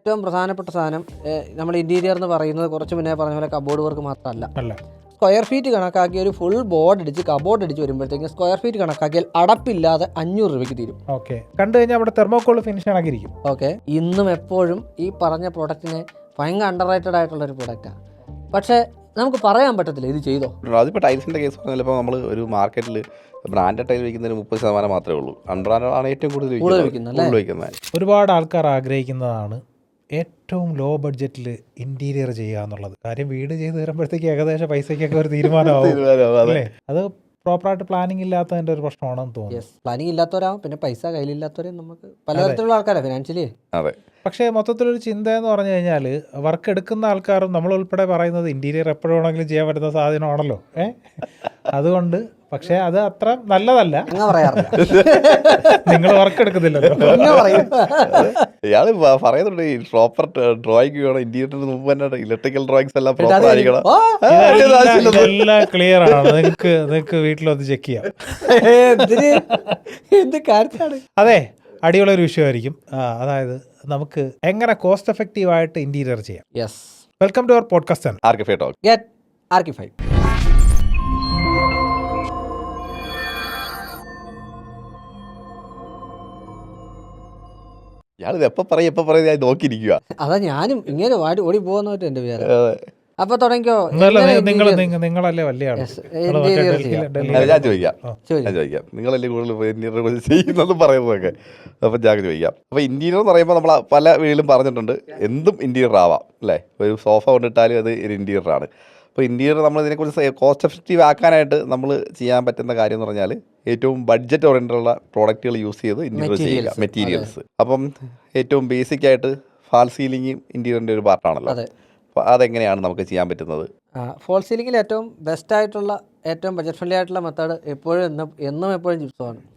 ഏറ്റവും പ്രധാനപ്പെട്ട സാധനം നമ്മൾ ഇന്റീരിയർ എന്ന് പറയുന്നത് കുറച്ച് മുന്നേ പറഞ്ഞ പോലെ കബോർഡ് വർക്ക് മാത്രമല്ല. സ്ക്വയർ ഫീറ്റ് കണക്കാക്കി ഒരു ഫുൾ ബോർഡ് അടിച്ച് കബോർഡ് അടിച്ച് വരുമ്പോഴത്തേക്കും സ്ക്വയർ ഫീറ്റ് കണക്കാക്കിയാൽ അടപ്പില്ലാതെ 500 രൂപയ്ക്ക് തീരും. ഓക്കെ, കണ്ടു കഴിഞ്ഞാൽ അവിടെ തെർമോക്കോൾ ഫിനിഷ് ആക്കിയിരിക്കും. ഓക്കെ, ഇന്നും എപ്പോഴും ഈ പറഞ്ഞ പ്രൊഡക്റ്റിന് ഭയങ്കര അണ്ടർ റേറ്റഡ് ആയിട്ടുള്ള ഒരു പ്രൊഡക്റ്റാണ്. പക്ഷേ നമുക്ക് പറയാൻ പറ്റത്തില്ല ഇത് ചെയ്തോ. അതിപ്പോൾ ടൈൽസിൻ്റെ കേസ് പറഞ്ഞാൽ ഇപ്പോൾ നമ്മൾ ഒരു മാർക്കറ്റിൽ ബ്രാൻഡഡ് ടൈൽ വയ്ക്കുന്നതിന് 30% മാത്രമേ ഉള്ളൂ. അൺബ്രാൻഡാണ് ഏറ്റവും കൂടുതൽ വയ്ക്കുന്നത്. ഒരുപാട് ആൾക്കാർ ആഗ്രഹിക്കുന്നതാണ് ഏറ്റവും ലോ ബഡ്ജറ്റിൽ ഇൻറ്റീരിയർ ചെയ്യുക എന്നുള്ളത്. കാര്യം വീട് ചെയ്ത് തരുമ്പോഴത്തേക്ക് ഏകദേശം പൈസയ്ക്കൊക്കെ ഒരു തീരുമാനമാവും അല്ലേ? അത് പ്രോപ്പറായിട്ട് പ്ലാനിങ് ഇല്ലാത്തതിൻ്റെ ഒരു പ്രശ്നമാണെന്ന് തോന്നുന്നു. പ്ലാനിങ് ഇല്ലാത്തവരാവും, പിന്നെ പൈസ കയ്യിലില്ലാത്തവരും നമുക്ക് പലതരത്തിലുള്ള ആൾക്കാരാണ് ഫിനാൻഷ്യലി. അതെ, പക്ഷേ മൊത്തത്തിലൊരു ചിന്ത എന്ന് പറഞ്ഞു കഴിഞ്ഞാൽ വർക്ക് എടുക്കുന്ന ആൾക്കാരും നമ്മളുൾപ്പെടെ പറയുന്നത് ഇൻറ്റീരിയർ എപ്പോഴും വേണമെങ്കിലും ചെയ്യാൻ പറ്റുന്ന സാധനമാണല്ലോ. അതുകൊണ്ട് പക്ഷേ അത് അത്ര നല്ലതല്ല. നിങ്ങൾ വർക്ക് എടുക്കുന്നില്ലല്ലോ. ഇയാൾ പറയുന്നുണ്ട് ഈ പ്രോപ്പർ ഡ്രോയിങ് വേണം, ഇന്റീരിയറിന് മുമ്പ് തന്നെ ഇലക്ട്രിക്കൽ ഡ്രോയിങ്സ് എല്ലാം പ്രോപ്പർ ആയിരിക്കണം. എല്ലാം ക്ലിയർ ആണ്. നിങ്ങൾക്ക് വീട്ടിലൊന്ന് ചെക്ക് ചെയ്യാം. അതെ, അടിപൊളി ഒരു വിഷയമായിരിക്കും. അതായത് നമുക്ക് എങ്ങനെ കോസ്റ്റ് എഫക്റ്റീവ് ആയിട്ട് ഇന്റീരിയർ ചെയ്യാം. Welcome to our podcast Archify talk. Get Archify. ഞാനിത് എപ്പോൾ പറയും ഞാൻ നോക്കിയിരിക്കുക. അതാ ഞാനും ഇങ്ങനെ ഓടി പോകുന്നവരും എൻ്റെ പേര്. അപ്പൊ തുടങ്ങിക്കോ. നിങ്ങളല്ലേ വലിയ ആള്. ഞാൻ ചോദിക്കാം നിങ്ങളല്ലേ കൂടുതൽ ചെയ്യുന്നതും പറയുന്നതൊക്കെ. അപ്പം ഞാൻ ചോദിക്കാം. അപ്പോൾ ഇന്റീരിയർ എന്ന് പറയുമ്പോൾ നമ്മൾ പല വീട്ടിലും പറഞ്ഞിട്ടുണ്ട് എന്തും ഇന്റീരിയർ ആവാം അല്ലേ. ഒരു സോഫ കൊണ്ടിട്ടാലും അത് ഒരു ഇന്റീരിയറാണ്. അപ്പോൾ ഇന്റീരിയർ നമ്മൾ ഇതിനെക്കുറിച്ച് കോസ്റ്റ് എഫക്റ്റീവ് ആക്കാനായിട്ട് നമ്മൾ ചെയ്യാൻ പറ്റുന്ന കാര്യം എന്ന് പറഞ്ഞാൽ ഏറ്റവും ബഡ്ജറ്റ് ഓറിയൻറ്റുള്ള പ്രോഡക്റ്റുകൾ യൂസ് ചെയ്ത് ഇന്റീരിയർ ചെയ്യുക, മെറ്റീരിയൽസ്. അപ്പം ഏറ്റവും ബേസിക് ആയിട്ട് ഫാൾ സീലിംഗ് ഇന്റീരിയറിൻ്റെ ഒരു പാർട്ടാണല്ലോ. അപ്പോൾ അതെങ്ങനെയാണ് നമുക്ക് ചെയ്യാൻ പറ്റുന്നത്? ഫോൾ സീലിംഗിൽ ഏറ്റവും ബെസ്റ്റ് ആയിട്ടുള്ള ഏറ്റവും ബഡ്ജറ്റ് ഫ്രണ്ട്ലി ആയിട്ടുള്ള മെത്തേഡ് എപ്പോഴും എപ്പോഴും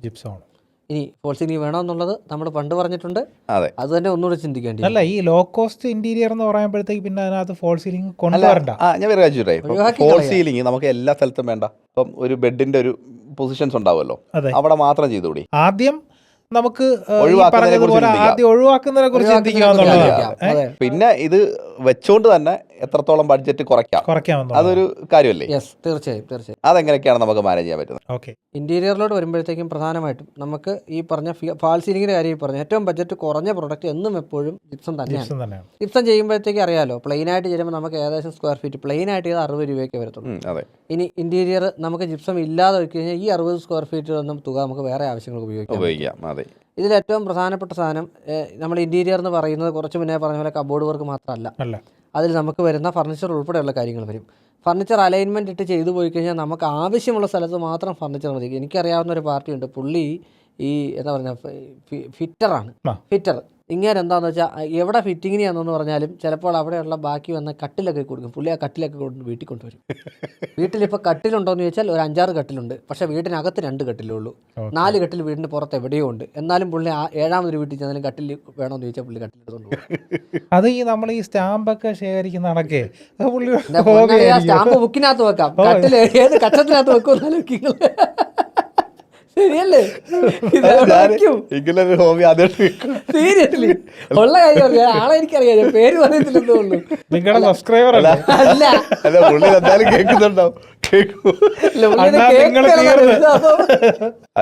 ജിപ്സമാണ്. ഇനി ഫോൾ സീലിംഗ് വേണമെന്നുള്ളത് നമ്മൾ പണ്ട് പറഞ്ഞിട്ടുണ്ട്. അത് തന്നെ ഒന്നുകൂടെ ചിന്തിക്കേണ്ടി. അല്ല, ഈ ലോ കോസ്റ്റ് ഇന്റീരിയർ എന്ന് പറയുമ്പോഴത്തേക്ക് പിന്നെ അതിനകത്ത് ഫോൾ സീലിംഗ് കൊണ്ടുവരണ്ട. ഞാൻ വേറെ കാര്യം, ഫോൾ സീലിംഗ് നമുക്ക് എല്ലാ സ്ഥലത്തും വേണ്ട. ഇപ്പം ഒരു ബെഡിന്റെ ഒരു പൊസിഷൻസ് ഉണ്ടാവുമല്ലോ, അവിടെ മാത്രം ചെയ്തുകൂടി. ആദ്യം നമുക്ക് ആദ്യം ഒഴിവാക്കുന്നതിനെ കുറിച്ച് ചിന്തിക്കുക. പിന്നെ ഇത് വെച്ചോണ്ട് തന്നെ എത്രത്തോളം ബഡ്ജറ്റ് കുറയ്ക്കാം, അതൊരു കാര്യമല്ലേ? തീർച്ചയായും. അതെങ്ങനെയൊക്കെയാണ് നമുക്ക് മാനേജ് ചെയ്യാൻ പറ്റുന്നത്? ഇന്റീരിയറിലോട്ട് വരുമ്പോഴത്തേക്കും പ്രധാനമായിട്ടും നമുക്ക് ഈ പറഞ്ഞ ഫാൾ സീലിംഗിന്റെ കാര്യം പറഞ്ഞ ഏറ്റവും ബഡ്ജറ്റ് കുറഞ്ഞ പ്രൊഡക്റ്റ് എന്നും എപ്പോഴും ജിപ്സം തന്നെയാണ്. ജിപ്സം ചെയ്യുമ്പോഴത്തേക്ക് അറിയാലോ, പ്ലെയിൻ ആയിട്ട് ചെയ്യുമ്പോൾ നമുക്ക് ഏകദേശം സ്ക്വയർ ഫീറ്റ് പ്ലെയിൻ ആയിട്ട് ചെയ്ത് 60 രൂപയ്ക്ക് വരത്തുള്ളൂ. ഇനി ഇന്റീരിയർ നമുക്ക് ജിപ്സം ഇല്ലാതെ വെച്ച് കഴിഞ്ഞാൽ ഈ 60 സ്ക്വയർ ഫീറ്റ് ഒന്നും തുക നമുക്ക് വേറെ ആവശ്യങ്ങൾക്ക് ഉപയോഗിക്കാം. ഇതിലേറ്റവും പ്രധാനപ്പെട്ട സാധനം നമ്മൾ ഇന്റീരിയർ എന്ന് പറയുന്നത് കുറച്ച് മുന്നേ പറഞ്ഞ പോലെ കബോർഡ് വർക്ക് മാത്രമല്ല. അതിൽ നമുക്ക് വരുന്ന ഫർണിച്ചർ ഉൾപ്പെടെയുള്ള കാര്യങ്ങൾ വരും. ഫർണിച്ചർ അലൈൻമെൻറ്റ് ഇട്ട് ചെയ്തു പോയി കഴിഞ്ഞാൽ നമുക്ക് ആവശ്യമുള്ള സ്ഥലത്ത് മാത്രം ഫർണിച്ചർ മതി. എനിക്കറിയാവുന്ന ഒരു പാർട്ടിയുണ്ട്, പുള്ളി ഈ എന്താ പറയുക ഫിറ്റർ. ഇങ്ങനെ എന്താണെന്ന് വെച്ചാൽ എവിടെ ഫിറ്റിങ്ങിന് ആണെന്ന് പറഞ്ഞാലും ചിലപ്പോൾ അവിടെയുള്ള ബാക്കി വന്ന കട്ടിലൊക്കെ കൊടുക്കും. പുള്ളി ആ കട്ടിലൊക്കെ വീട്ടിൽ കൊണ്ടുവരും. വീട്ടിലിപ്പോൾ കട്ടിലുണ്ടോയെന്ന് ചോദിച്ചാൽ ഒരു 5-6 കട്ടിലുണ്ട്. പക്ഷേ വീട്ടിനകത്ത് 2 കട്ടിലേ ഉള്ളൂ. 4 കട്ടിൽ വീടിൻ്റെ പുറത്ത് എവിടെയോ ഉണ്ട്. എന്നാലും പുള്ളി 7ാമതൊരു വീട്ടിൽ ചെന്നാലും കട്ടിൽ വേണമെന്ന് ചോദിച്ചാൽ പുള്ളി കട്ടിലെടുത്തോണ്ട് പോകും. അത് ഈ നമ്മൾ ഈ സ്റ്റാമ്പൊക്കെ ശേഖരിക്കുന്ന കണക്കേ സ്റ്റാമ്പ് ബുക്കിനകത്ത് വെക്കാം. കട്ടിൽ ഏത് കച്ചത്തിനകത്ത് വെക്കും. ശരിയല്ലേ? സീരിയസ്ലി ഉള്ള കാര്യം ആളെ എനിക്കറിയാം, പേര് പറയത്തില്ലെന്നേ ഉള്ളൂ. നിങ്ങളുടെ സബ്സ്ക്രൈബർ അല്ല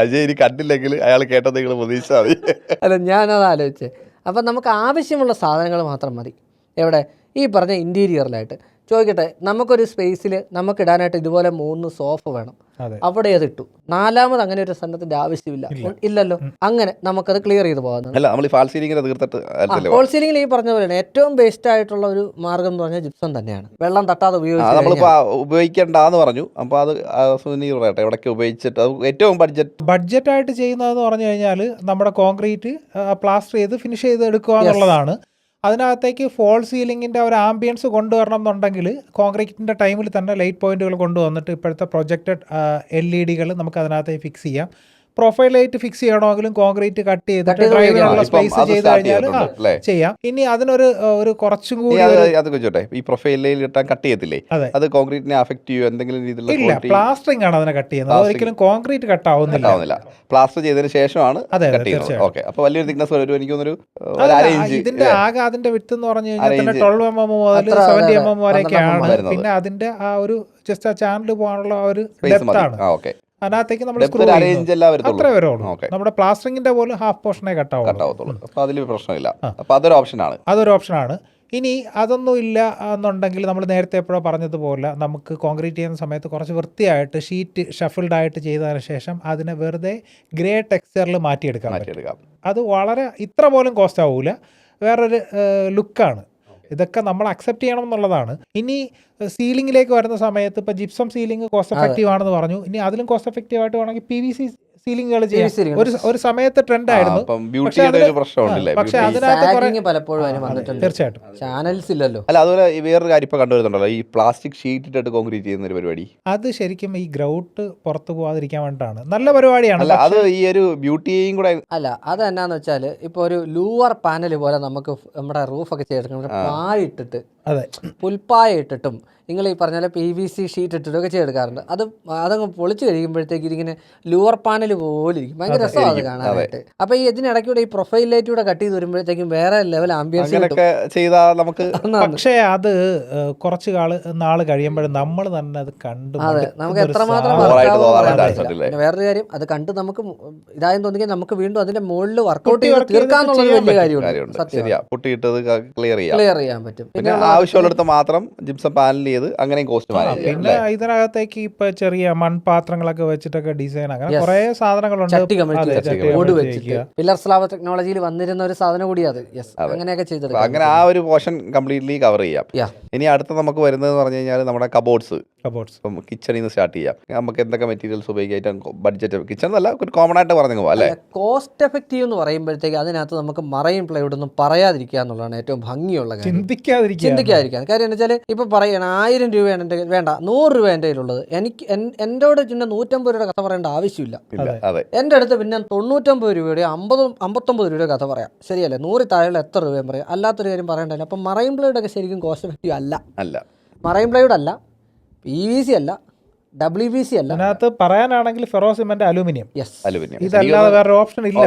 അജയ് കണ്ടില്ലെങ്കിൽ അയാൾ കേട്ടത് നിങ്ങൾ പ്രതീക്ഷിച്ചാൽ മതി. അല്ല, ഞാനത് ആലോചിച്ചേ. അപ്പം നമുക്ക് ആവശ്യമുള്ള സാധനങ്ങൾ മാത്രം മതി. എവിടെ? ഈ പറഞ്ഞ ഇന്റീരിയറിലായിട്ട്. ചോദിക്കട്ടെ, നമുക്കൊരു സ്പേസിൽ നമുക്കിടാനായിട്ട് ഇതുപോലെ 3 സോഫ വേണം. അവിടെ അതിട്ടു. 4ാമത് അങ്ങനെ ഒരു സ്ഥലത്തിന്റെ ഇല്ലല്ലോ. അങ്ങനെ നമുക്കത് ക്ലിയർ ചെയ്ത് പോകാം. ഫോൾ സീലിംഗിൽ ഈ പറഞ്ഞ പോലെയാണ് ഏറ്റവും ബെസ്റ്റ് ആയിട്ടുള്ള ഒരു മാർഗം എന്ന് പറഞ്ഞാൽ ജിപ്സം തന്നെയാണ്. വെള്ളം തട്ടാതെ ഉപയോഗിക്കേണ്ടെന്ന് പറഞ്ഞു. അപ്പോൾ അത് എവിടെയൊക്കെ ഉപയോഗിച്ചിട്ട് ഏറ്റവും ബഡ്ജറ്റായിട്ട് ചെയ്യുന്നതെന്ന് പറഞ്ഞു കഴിഞ്ഞാൽ നമ്മുടെ കോൺക്രീറ്റ് പ്ലാസ്റ്റർ ചെയ്ത് ഫിനിഷ് ചെയ്ത് എടുക്കുക എന്നുള്ളതാണ്. അതിനകത്തേക്ക് ഫോൾ സീലിങ്ങിൻ്റെ ഒരു ആംബിയൻസ് കൊണ്ടുവരണം എന്നുണ്ടെങ്കിൽ കോൺക്രീറ്റിൻ്റെ ടൈമിൽ തന്നെ ലൈറ്റ് പോയിന്റുകൾ കൊണ്ടുവന്നിട്ട് ഇപ്പോഴത്തെ പ്രൊജക്റ്റഡ് LED നമുക്ക് അതിനകത്തേക്ക് ഫിക്സ് ചെയ്യാം. പ്രൊഫൈലായിട്ട് ഫിക്സ് ചെയ്യണമെങ്കിലും കോൺക്രീറ്റ് കട്ട് ചെയ്തിട്ട് ചെയ്ത് ഡ്രൈവിനുള്ള ഇപ്പം സ്പേസ് അത് ചെയ്ത് start കഴിഞ്ഞാൽ ചെയ്തിട്ടുണ്ട്, അല്ലേ? ചെയ്യാം. ഇനി അതിനൊരു കുറച്ചും ഇനി കൂടി അത് ചോദിച്ചോട്ടെ, ഈ പ്രൊഫൈലിൽ ഇട്ടാൻ കട്ട് ചെയ്യത്തില്ലേ, അതെ. അത് കോൺക്രീറ്റിനെ അഫക്ട് ചെയ്യോ എന്തെങ്കിലും രീതിയിലുള്ള ഇല്ല, പ്ലാസ്റ്ററിംഗ് ആണ് അതിനെ കട്ട് ചെയ്യുന്നത്. ഒരിക്കലും കോൺക്രീറ്റ് കട്ട് ആവുന്നില്ല. പ്ലാസ്റ്റർ ചെയ്തതിന് ശേഷമാണ് അതെ, കട്ട് ചെയ്യുന്നത്. തീർച്ചയായും. ഓക്കെ, അപ്പോൾ വലിയൊരു തിക്നെസ് വരും. എനിക്ക് തോന്നുന്നു അതല്ല, അര ഇഞ്ച്. ഇതിന്റെ ആകെ അതിന്റെ വിട്ട് എന്ന് പറഞ്ഞു കഴിഞ്ഞാൽ അര തന്നെ ഇഞ്ച്. 12 mm മുതൽ അത്ര, 70 അതെ, mm വരെയൊക്കെയാണ്. വരുന്നത്. പിന്നെ അതിന്റെ ആ ഒരു ജസ്റ്റ് ആ ചാനൽ പോകാനുള്ള ആ ഒരു സ്പേസ് ഡെപ്ത് മതി. ആണ്. ഓക്കെ, അതിനകത്തേക്ക് നമ്മൾ ഡെപ്ത് സ്ക്രൂ ഒരു അര ഇഞ്ച് അല്ല അത്രേ വരത്തുള്ളൂ. വരുള്ളൂ. ഓക്കെ, നമ്മുടെ പ്ലാസ്റ്ററിങ്ങിന്റെ പോലും ഹാഫ് പോർഷനെ കട്ടാവുള്ളൂ. കട്ടാവത്തുള്ളൂ. അപ്പോൾ അതിൽ പ്രശ്നമില്ല. അപ്പോൾ അതൊരു ഓപ്ഷനാണ്. അതൊരു ഓപ്ഷനാണ്. ഇനി അതൊന്നും ഇല്ല എന്നുണ്ടെങ്കിൽ നമ്മൾ നേരത്തെ എപ്പോഴോ പറഞ്ഞതുപോലെ നമുക്ക് കോൺക്രീറ്റ് ചെയ്യുന്ന സമയത്ത് കുറച്ച് വൃത്തിയായിട്ട് ഷീറ്റ് ഷഫിൾഡ് ആയിട്ട് ചെയ്തതിന് ശേഷം അതിനെ വെറുതെ ഗ്രേ ടെക്സ്ചറിൽ മാറ്റിയെടുക്കാൻ പറ്റും. അത് വളരെ ഇത്ര പോലും കോസ്റ്റ് ആവില്ല, വേറൊരു ലുക്കാണ്. ഇതൊക്കെ നമ്മൾ അക്സെപ്റ്റ് ചെയ്യണം എന്നുള്ളതാണ്. ഇനി സീലിംഗിലേക്ക് വരുന്ന സമയത്ത് ഇപ്പോൾ ജിപ്സം സീലിംഗ് കോസ്റ്റ് എഫക്റ്റീവ് ആണെന്ന് പറഞ്ഞു. ഇനി അതിലും കോസ്റ്റ് എഫക്റ്റീവ് ആയിട്ട് വേണമെങ്കിൽ PVC സീലിംഗുകൾ ചെയ്യാം. ഒരു സമയത്ത് ട്രെൻഡ് ആയിരുന്നു. പക്ഷെ അതിനകത്ത് പലപ്പോഴും അതിന് വന്നിട്ടുണ്ട്. തീർച്ചയായിട്ടും ചാനൽസ് ഇല്ലല്ലോ. അല്ല, അതുപോലെ ഈ വേറൊരു കാര്യം ഇപ്പോൾ കണ്ടുവരുന്നുണ്ടല്ലോ, ഈ പ്ലാസ്റ്റിക് ഷീറ്റ് ഇട്ടിട്ട് കോൺക്രീറ്റ് ചെയ്യുന്ന ഒരു പരിപാടി. അത് ശരിക്കും ഈ ഗ്രൗട്ട് പുറത്തു പോകാതിരിക്കാൻ വേണ്ടിയിട്ടാണ്. നല്ല പരിപാടിയാണ്. അല്ല, അത് ഈ ഒരു ബ്യൂട്ടിയെയും കൂടെ. അല്ല, അത് എന്നാന്ന് വെച്ചാൽ ഇപ്പോൾ ഒരു ലൂവർ പാനൽ പോലെ നമുക്ക് നമ്മുടെ റൂഫൊക്കെ ചെയ്തെടുക്കണം. പായിട്ടിട്ട്, അതെ, പുൽപ്പായ ഇട്ടിട്ടും നിങ്ങൾ ഈ പറഞ്ഞ PVC ഷീറ്റ് ഇട്ടിട്ടൊക്കെ ചെയ്തെടുക്കാറുണ്ട്. അതങ്ങ് പൊളിച്ച് കഴിയുമ്പോഴത്തേക്ക് ഇതിങ്ങനെ ലൂവർ പാനൽ പോലെ ഇരിക്കും. ഭയങ്കര രസമാണ് അത് കാണാനായിട്ട്. അപ്പൊ ഈ ഇതിനിടയ്ക്കൂടെ ഈ പ്രൊഫൈൽ ലൈറ്റൂടെ കട്ട് ചെയ്ത് വരുമ്പോഴത്തേക്കും വേറെ ലെവൽ ആംബിയൻസ് ചെയ്താൽ നമുക്ക്. പക്ഷേ അത് കുറച്ച് നാള് കഴിയുമ്പോഴും നമ്മൾ തന്നെ അത് കണ്ടു. അതെ, നമുക്ക് എത്രമാത്രം പിന്നെ വേറൊരു കാര്യം, അത് കണ്ട് നമുക്ക് ഇതായെന്ന് തോന്നിയാൽ നമുക്ക് വീണ്ടും അതിന്റെ മുകളിൽ വർക്കൗട്ട് ചെയ്ത് തീർക്കാന്നുള്ള വലിയ കാര്യമുണ്ട്. ക്ലിയർ ചെയ്യാൻ പറ്റും. പിന്നെ ആവശ്യമുള്ളിടത്ത് മാത്രം ജിപ്സം പാനൽ ചെയ്ത് അങ്ങനെയും കോസ്റ്റ് മാനേജ്. പിന്നെ ഇതിനകത്തേക്ക് ഇപ്പൊ ചെറിയ മൺപാത്രങ്ങളൊക്കെ വെച്ചിട്ടൊക്കെ ഡിസൈൻ, അങ്ങനെ കുറെ സാധനങ്ങളുണ്ട്. ഓട് വെച്ചിട്ട് പില്ലർ സ്ലാബ് ടെക്നോളജിയിൽ വന്നിരുന്ന ഒരു സാധനം കൂടി അത്. അങ്ങനെയൊക്കെ ചെയ്തെടുക്കാം. അങ്ങനെ ആ ഒരു പോർഷൻ കംപ്ലീറ്റ്ലി കവർ ചെയ്യാം. ഇനി അടുത്ത നമുക്ക് വരുന്നത് പറഞ്ഞു കഴിഞ്ഞാൽ നമ്മുടെ കബോർഡ്സ്. ഇപ്പം കിച്ചണിൽ നിന്ന് സ്റ്റാർട്ട് ചെയ്യാം. നമുക്ക് എന്തൊക്കെ മെറ്റീരിയൽസ് ഉപയോഗിക്കാം, ബഡ്ജറ്റ് കിച്ചൺ എന്നല്ല, ഒരു കോമൺ ആയിട്ട് പറഞ്ഞു പോകാം അല്ലേ. കോസ്റ്റ് എഫക്റ്റീവ് എന്ന് പറയുമ്പോഴത്തേക്ക് അതിനകത്ത് നമുക്ക് മറൈൻ പ്ലൈവുഡ് ഒന്നും പറയാതിരിക്കുക എന്നുള്ളതാണ് ഏറ്റവും ഭംഗിയുള്ള കാര്യം. ചിന്തിക്കാതിരിക്കാൻ കാര്യം എന്ന് വെച്ചാൽ ഇപ്പൊ പറയണം 1000 രൂപയാണ് എൻ്റെ വേണ്ട 100 രൂപ എൻ്റെ കയ്യിലുള്ളത്. എനിക്ക് എന്നോട് പിന്നെ 150 രൂപയുടെ കഥ പറയേണ്ട ആവശ്യമില്ല. എൻ്റെ അടുത്ത് പിന്നെ 99 രൂപയുടെ 59 രൂപയുടെ കഥ പറയാം. ശരിയല്ലേ? 100 താഴെയുള്ള എത്ര രൂപയും പറയാം. അല്ലാത്തൊരു കാര്യം പറയണ്ടല്ലോ. അപ്പം മറൈൻ പ്ലൈവുഡ് ഒക്കെ ശരിക്കും കോസ്റ്റ് എഫക്റ്റീവ് അല്ല. മറൈൻ പ്ലൈവുഡ് അല്ല, PVC അല്ല, WVC അല്ല. അതിനകത്ത് പറയാനാണെങ്കിൽ ഫെറോ സിമന്റ്, അലൂമിനിയം. ഇതല്ലാതെ വേറെ ഓപ്ഷൻ ഇല്ല.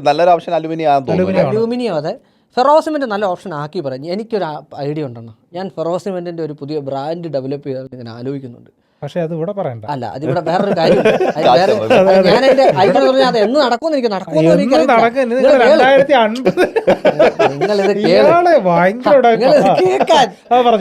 നല്ലൊരു ഓപ്ഷൻ അലൂമിനിയം. അതെ, ഫെറോ സിമന്റ് നല്ല ഓപ്ഷൻ ആക്കി പറഞ്ഞു. എനിക്കൊരു ഐഡിയ ഉണ്ടെന്ന്. ഞാൻ ഫെറോ സിമന്റിന്റെ ഒരു പുതിയ ബ്രാൻഡ് ഡെവലപ്പ് ചെയ്യാൻ ഇങ്ങനെ ആലോചിക്കുന്നുണ്ട്. പക്ഷെ അത് ഇവിടെ പറയണ്ട. അല്ല, അതിവിടെ വേറൊരു കാര്യം. ഞാൻ എന്റെ ഐഡിയ പറഞ്ഞാൽ അത് എന്ന് നടക്കുമെന്ന് എനിക്ക് കേൾക്കാൻ.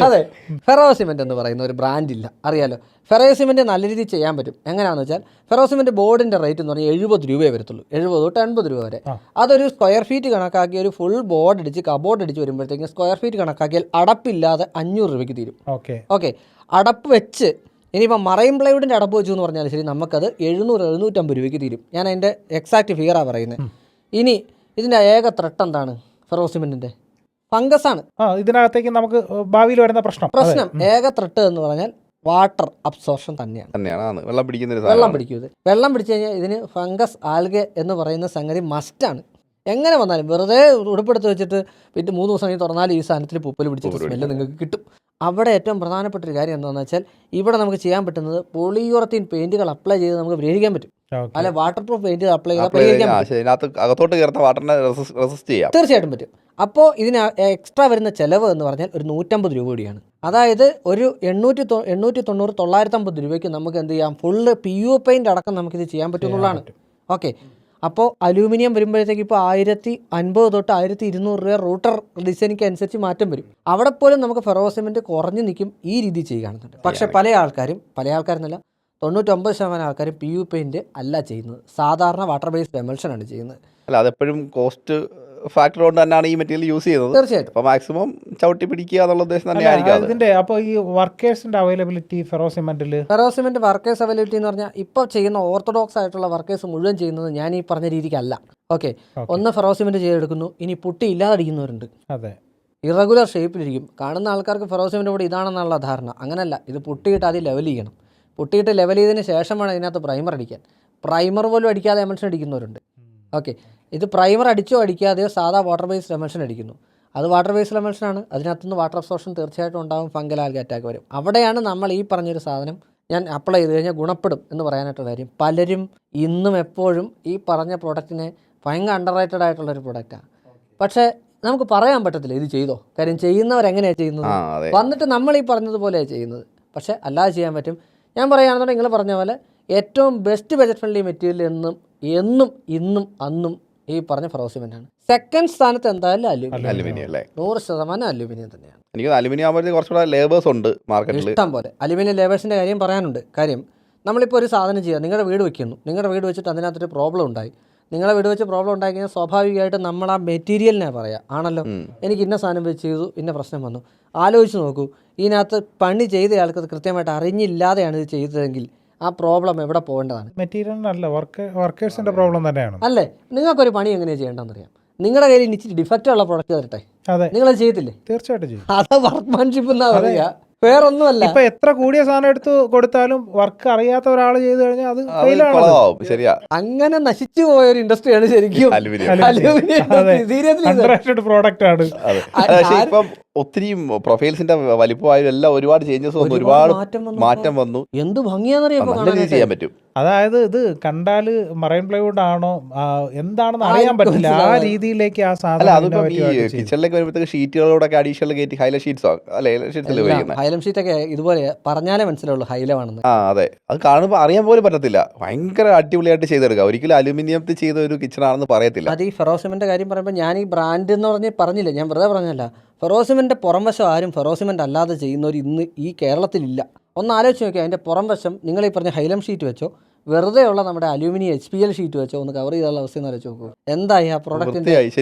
അതെ, ഫെറോ സിമെന്റ് എന്ന് പറയുന്ന ഒരു ബ്രാൻഡ് ഇല്ല, അറിയാലോ. ഫെറോ സിമെന്റ് നല്ല രീതിയിൽ ചെയ്യാൻ പറ്റും. എങ്ങനെയാണെന്ന് വെച്ചാൽ ഫെറോ സിമെന്റ് ബോർഡിന്റെ റേറ്റ് എന്ന് പറഞ്ഞാൽ 70 രൂപയെ വരത്തുള്ളൂ. 70 തൊട്ട് 80 രൂപ വരെ. അതൊരു സ്ക്വയർ ഫീറ്റ് കണക്കാക്കി ഒരു ഫുൾ ബോർഡ് അടിച്ച് കബോർഡ് അടിച്ച് വരുമ്പോഴത്തേക്കും സ്ക്വയർ ഫീറ്റ് കണക്കാക്കിയാൽ അടപ്പില്ലാതെ 500 രൂപയ്ക്ക് തീരും. ഓക്കെ, അടപ്പ് വെച്ച് ഇനിയിപ്പോൾ മറൈൻ പ്ലൈവുഡിൻ്റെ അടപ്പ് വെച്ചു എന്ന് പറഞ്ഞാൽ ശരി, നമുക്കത് 700-750 രൂപയ്ക്ക് തീരും. ഞാൻ അതിൻ്റെ എക്സാക്ട് ഫിഗറാണ് പറയുന്നത്. ഇനി ഇതിൻ്റെ ഏക ത്രെട്ട് എന്താണ്? ഫെറോ സിമെന്റിന്റെ ഫംഗസാണ് ഇതിനകത്തേക്ക് നമുക്ക് ഭാവിയിൽ വരുന്ന പ്രശ്നം. ഏക ത്രെട്ട് എന്ന് പറഞ്ഞാൽ വാട്ടർ അബ്സോർഷൻ തന്നെയാണ്. വെള്ളം പിടിക്കും. വെള്ളം പിടിച്ചു കഴിഞ്ഞാൽ ഇതിന് ഫംഗസ്, ആൽഗെ എന്ന് പറയുന്ന സംഗതി മസ്റ്റാണ്. എങ്ങനെ വന്നാലും വെറുതെ ഉടുപ്പെടുത്ത് വെച്ചിട്ട് പിന്നെ 3 ദിവസം കഴിഞ്ഞ് തുറന്നാലും ഈ സാധനത്തിൽ പൂപ്പൽ പിടിച്ചിട്ട് സ്മെല്ല് നിങ്ങൾക്ക് കിട്ടും. അവിടെ ഏറ്റവും പ്രധാനപ്പെട്ട ഒരു കാര്യം എന്താണെന്ന് വെച്ചാൽ ഇവിടെ നമുക്ക് ചെയ്യാൻ പറ്റുന്നത് പോളിയൂറത്തീൻ പെയിന്റുകൾ അപ്ലൈ ചെയ്ത് നമുക്ക് ഗ്രഹിക്കാൻ പറ്റും. അല്ലെ, വാട്ടർ പ്രൂഫ് പെയിന്റ് അപ്ലൈ ചെയ്താൽ തീർച്ചയായിട്ടും പറ്റും. അപ്പോൾ ഇതിന് എക്സ്ട്രാ വരുന്ന ചിലവ് എന്ന് പറഞ്ഞാൽ ഒരു 150 രൂപ കൂടിയാണ്. അതായത് ഒരു 890-950 രൂപയ്ക്ക് നമുക്ക് എന്ത് ചെയ്യാം, ഫുള്ള് PU പെയിന്റ് അടക്കം നമുക്കിത് ചെയ്യാൻ പറ്റുമെന്നുള്ളതാണ്. ഓക്കെ, അപ്പോൾ അലൂമിനിയം വരുമ്പോഴത്തേക്ക് ഇപ്പോൾ 1050 തൊട്ട് 1200 രൂപ റൂട്ടർ ഡിസൈനിക്ക് അനുസരിച്ച് മാറ്റം വരും. അവിടെ പോലും നമുക്ക് ഫെറോ സിമെന്റ് കുറഞ്ഞു നിൽക്കും ഈ രീതി ചെയ്യുകയാണെന്നുണ്ട്. പക്ഷേ പല ആൾക്കാരെന്നല്ല 99% ആൾക്കാരും PU പെയിന്റ് അല്ല ചെയ്യുന്നത്, സാധാരണ വാട്ടർ ബേസ്ഡ് എമൽഷൻ ആണ് ചെയ്യുന്നത്. അല്ല, അതെപ്പോഴും കോസ്റ്റ് ഫാക്ടർ കൊണ്ട് തന്നെയാണ് ഈ മെറ്റീരിയൽ യൂസ് ചെയ്യുന്നത്. തീർച്ചയായിട്ടും. അപ്പോൾ മാക്സിമം ചവിട്ടി പിടിക്കുക എന്നുള്ള ഉദ്ദേശം തന്നെയായിരിക്കും ഇതിന്റെ. അപ്പോൾ ഈ വർക്കേഴ്സിന്റെ availability ferro cement workers availability എന്ന് പറഞ്ഞാൽ ഇപ്പോൾ ചെയ്യുന്ന ഓർത്തഡോക്സ് ആയിട്ടുള്ള വർക്കേഴ്സ് മുഴുവൻ ചെയ്യുന്നത് ഞാൻ ഈ പറഞ്ഞ രീതിക്കല്ല. ഓക്കെ, ഒന്ന് ഫെറോ സിമെന്റ് ചെയ്തെടുക്കുന്നു, ഇനി പുട്ടി ഇല്ലാതടിക്കുന്നവരുണ്ട്. അതെ, ഇറഗുലർ ഷേപ്പിലിരിക്കും. കാണുന്ന ആൾക്കാർക്ക് ഫെറോ സിമെന്റ് കൂടെ ഇതാണെന്നുള്ള ധാരണ. അങ്ങനല്ല, ഇത് പുട്ടിയിട്ട് ആദ്യം ലെവൽ ചെയ്യണം. പുട്ടിയിട്ട് ലെവൽ ചെയ്തതിന് ശേഷം വേണം ഇതിനകത്ത് പ്രൈമർ അടിക്കാൻ. പ്രൈമർ പോലും അടിക്കാതെ എമൽഷൻ അടിക്കുന്നവരുണ്ട്. ഓക്കെ, ഇത് പ്രൈമർ അടിച്ചോ അടിക്കാതെയോ സാധാ വാട്ടർ ബേസ്ഡ് എമൽഷൻ അടിക്കുന്നു. അത് വാട്ടർ ബേസ്ഡ് എമൽഷനാണ്. അതിനകത്തുനിന്ന് വാട്ടർ അബ്സോർപ്ഷൻ തീർച്ചയായിട്ടും ഉണ്ടാകും, ഫംഗൽ ആൽഗ അറ്റാക്ക് വരും. അവിടെയാണ് നമ്മൾ ഈ പറഞ്ഞൊരു സാധനം ഞാൻ അപ്ലൈ ചെയ്ത് കഴിഞ്ഞാൽ ഗുണപ്പെടും എന്ന് പറയാനായിട്ടുള്ള കാര്യം. പലരും ഇന്നും എപ്പോഴും ഈ പറഞ്ഞ പ്രോഡക്റ്റിനെ ഭയങ്കര അണ്ടർ റേറ്റഡ് ആയിട്ടുള്ളൊരു പ്രൊഡക്റ്റാണ്. പക്ഷേ നമുക്ക് പറയാൻ പറ്റത്തില്ല ഇത് ചെയ്തോ, കാര്യം ചെയ്യുന്നവരെങ്ങനെയാണ് ചെയ്യുന്നത്, വന്നിട്ട് നമ്മൾ ഈ പറഞ്ഞതുപോലെയാണ് ചെയ്യുന്നത്. പക്ഷേ അല്ലാതെ ചെയ്യാൻ പറ്റും. ഞാൻ പറയുകയാണെന്നുണ്ടെങ്കിൽ നിങ്ങൾ പറഞ്ഞ പോലെ ഏറ്റവും ബെസ്റ്റ് ബജറ്റ് ഫ്രണ്ട്ലി മെറ്റീരിയൽ എന്നും ഇന്നും അന്നും ഈ പറഞ്ഞ ഫെറോസിമെൻ്റാണ്. സെക്കൻഡ് സ്ഥാനത്ത് എന്തായാലും അലുമിനിയം അല്ലേ, 100% അലുമിനിയം തന്നെയാണ്. എനിക്ക് അലുമിനിയം ആകുമ്പോഴത്തേക്ക് കുറച്ചുകൂടെ ലേബേഴ്സ് ഉണ്ട് മാർക്കറ്റിൽ, ഇഷ്ടം പോലെ. അലുമിനിയം ലേബേഴ്സിൻ്റെ കാര്യം പറയാനുണ്ട്. കാര്യം നമ്മളിപ്പോൾ ഒരു സാധനം ചെയ്യുക, നിങ്ങളുടെ വീട് വയ്ക്കുന്നു, നിങ്ങളുടെ വീട് വെച്ചിട്ട് അതിനകത്തൊരു പ്രോബ്ലം ഉണ്ടായി. നിങ്ങളെ വീട് വെച്ച് പ്രോബ്ലം ഉണ്ടായി കഴിഞ്ഞാൽ സ്വാഭാവികമായിട്ടും നമ്മൾ ആ മെറ്റീരിയലിനെ പറയാം, ആണല്ലോ എനിക്ക് ഇന്ന സാധനം വെച്ച് ചെയ്തു, ഇന്ന പ്രശ്നം വന്നു. ആലോചിച്ച് നോക്കൂ, ഇതിനകത്ത് പണി ചെയ്ത ആൾക്ക് കൃത്യമായിട്ട് അറിഞ്ഞില്ലാതെയാണ് ഇത് ചെയ്തതെങ്കിൽ ആ പ്രോബ്ലം എവിടെ പോകേണ്ടതാണ്? മെറ്റീരിയലിനല്ല, വർക്കേഴ്സിന്റെ പ്രോബ്ലം തന്നെയാണ്. അല്ലേ? നിങ്ങൾക്കൊരു പണി എങ്ങനെയാണ് ചെയ്യേണ്ടതെന്ന് അറിയാം. നിങ്ങളുടെ കയ്യിൽ ഇച്ചിരി ഡിഫക്റ്റ് ഉള്ള പ്രോഡക്റ്റ് തരട്ടെ, നിങ്ങളത് ചെയ്യത്തില്ലേ? തീർച്ചയായിട്ടും ചെയ്യും. അത് വർക്ക്മാൻഷിപ്പ് എന്നാ പറയുക, വേറൊന്നുമല്ല. ഇപ്പൊ എത്ര കൂടിയ സാധനം എടുത്ത് കൊടുത്താലും വർക്ക് അറിയാത്ത ഒരാൾ ചെയ്ത് കഴിഞ്ഞാൽ അത് ശരിയാ. അങ്ങനെ നശിച്ചു പോയ ഒരു ഇൻഡസ്ട്രിയാണ് ശരിക്കും പ്രോഡക്റ്റ് ആണ്. ഇപ്പം ഒത്തിരി പ്രൊഫൈൽസിന്റെ വലിപ്പമായാലും എല്ലാം ഒരുപാട് ചേഞ്ചസ് വന്നു, ഒരുപാട് മാറ്റം വന്നു. എന്ത് ഭംഗിയാണെന്നറിയാം ചെയ്യാൻ പറ്റും. അതായത് ഇത് കണ്ടാല് മറൈൻ പ്ലൈവുഡ് ആണോ എന്താണെന്ന് അറിയാൻ പറ്റില്ല, ആ രീതിയിലേക്ക് ആ സാധനം. കിച്ചണിലേക്ക് വരുമ്പോഴത്തേക്ക് ഷീറ്റുകളോടൊക്കെ അഡീഷണൽ കയറ്റി ഹൈലൈറ്റ് ഷീറ്റ്സോ അല്ലെ, ഹൈലം ഷീറ്റ് ഒക്കെ ഇതുപോലെ പറഞ്ഞാലേ മനസ്സിലുള്ളൂ ഹൈലമാണെന്ന്. അതെ, അത് കാണുമ്പോൾ അറിയാൻ പോലും പറ്റത്തില്ല. ഭയങ്കര അടിപൊളിയായിട്ട് ചെയ്തെടുക്കുക. ഒരിക്കലും അലുമിനിയത്തിൽ ചെയ്ത ഒരു കിച്ചൺ ആണെന്ന് പറയത്തില്ല. അത് ഈ ഫെറോസിമെന്റ് കാര്യം പറയുമ്പോൾ ഞാൻ ഈ ബ്രാൻഡ് എന്ന് പറഞ്ഞില്ല, ഞാൻ വെറുതെ പറഞ്ഞല്ല. ഫെറോസിമെന്റ് പുറംവശം ആരും ഫെറോസിമെന്റ് അല്ലാതെ ചെയ്യുന്നവർ ഇന്ന് ഈ കേരളത്തിലില്ല. ഒന്ന് ആലോചിച്ച് നോക്കിയാൽ അതിന്റെ പുറംവശം നിങ്ങൾ ഈ പറഞ്ഞ ഹൈലം ഷീറ്റ് വെച്ചോ, വെറുതെ ഉള്ള നമ്മുടെ അലൂമിനിയം HPL ഷീറ്റ് വെച്ചോ ഒന്ന് കവർ ചെയ്തുള്ള അവസ്ഥ എന്ന് ആലോചിച്ച് നോക്കൂ. എന്തായി ആ പ്രോഡക്റ്റിന്റെ